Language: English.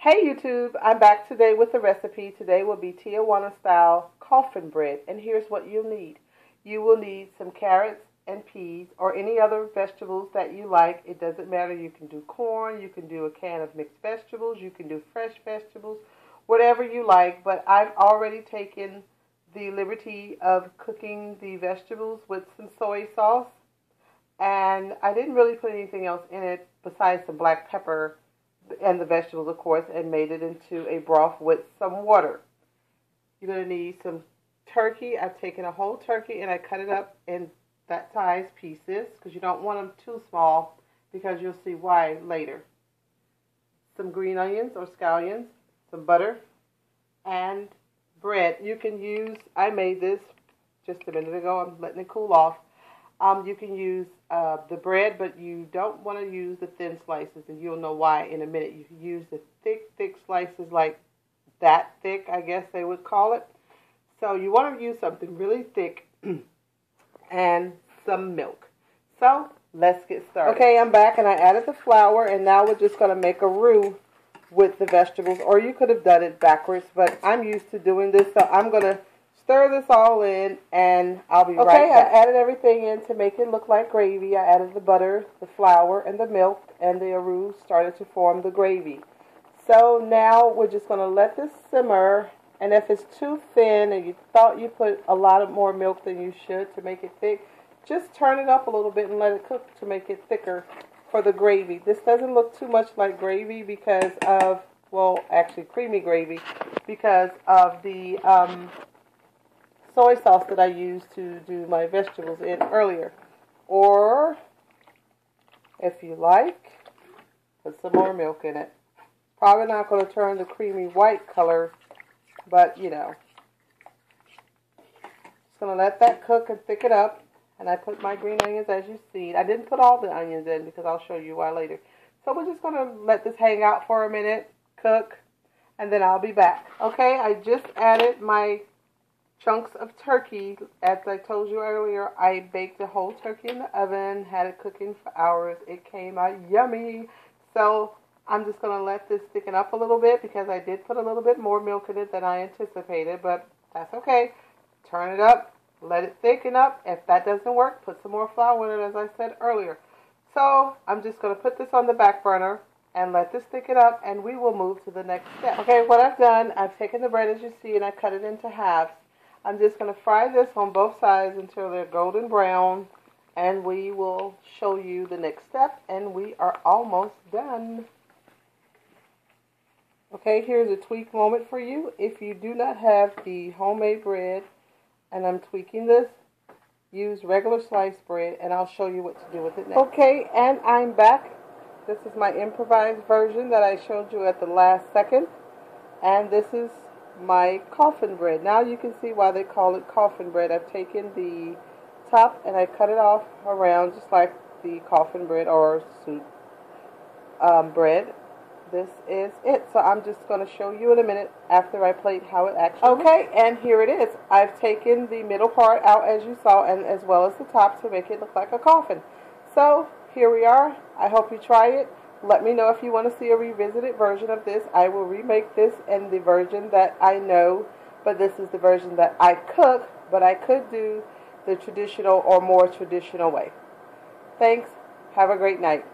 Hey YouTube, I'm back today with the recipe. Today will be Tijuana style coffin bread, and here's what you'll need. You will need some carrots and peas or any other vegetables that you like. It doesn't matter. You can do corn, you can do a can of mixed vegetables, you can do fresh vegetables, whatever you like, but I've already taken the liberty of cooking the vegetables with some soy sauce, and I didn't really put anything else in it besides some black pepper and the vegetables, of course, and made it into a broth with some water. You're going to need some turkey. I've taken a whole turkey and I cut it up in that size pieces because you don't want them too small because you'll see why later. Some green onions or scallions, some butter, and bread. You can use, I made this just a minute ago. I'm letting it cool off. You can use the bread, but you don't want to use the thin slices, and you'll know why in a minute. You can use the thick slices, like that thick, I guess they would call it. So you want to use something really thick and some milk. So let's get started. Okay, I'm back, and I added the flour, and now we're just going to make a roux with the vegetables, or you could have done it backwards, but I'm used to doing this, so I'm going to stir this all in, and I'll be right back. Okay, I added everything in to make it look like gravy. I added the butter, the flour, and the milk, and the roux started to form the gravy. So now we're just going to let this simmer, and if it's too thin and you thought you put a lot of more milk than you should to make it thick, just turn it up a little bit and let it cook to make it thicker for the gravy. This doesn't look too much like gravy because of, well, actually creamy gravy, because of the soy sauce that I used to do my vegetables in earlier. Or, if you like, put some more milk in it. Probably not going to turn the creamy white color, but you know. Just going to let that cook and thicken up. And I put my green onions as you see. I didn't put all the onions in because I'll show you why later. So we're just going to let this hang out for a minute, cook, and then I'll be back. Okay, I just added my chunks of turkey. As I told you earlier, I baked the whole turkey in the oven, had it cooking for hours. It came out yummy. So I'm just going to let this thicken up a little bit because I did put a little bit more milk in it than I anticipated, but that's okay. Turn it up, let it thicken up. If that doesn't work, put some more flour in it, as I said earlier. So I'm just going to put this on the back burner and let this thicken up, and we will move to the next step. Okay, what I've done, I've taken the bread as you see, and I cut it into halves. I'm just going to fry this on both sides until they're golden brown, and we will show you the next step, and we are almost done. Okay, here's a tweak moment for you. If you do not have the homemade bread, and I'm tweaking this, use regular sliced bread, and I'll show you what to do with it next. Okay, and I'm back. This is my improvised version that I showed you at the last second, and this is my coffin bread. Now you can see why they call it coffin bread. I've taken the top and I cut it off around just like the coffin bread or soup bread. This is it. So I'm just going to show you in a minute after I plate how it actually okay, and here it is. I've taken the middle part out as you saw, and as well as the top to make it look like a coffin. So here we are. I hope you try it. Let me know if you want to see a revisited version of this. I will remake this in the version that I know, but this is the version that I cook, but I could do the traditional or more traditional way. Thanks. Have a great night.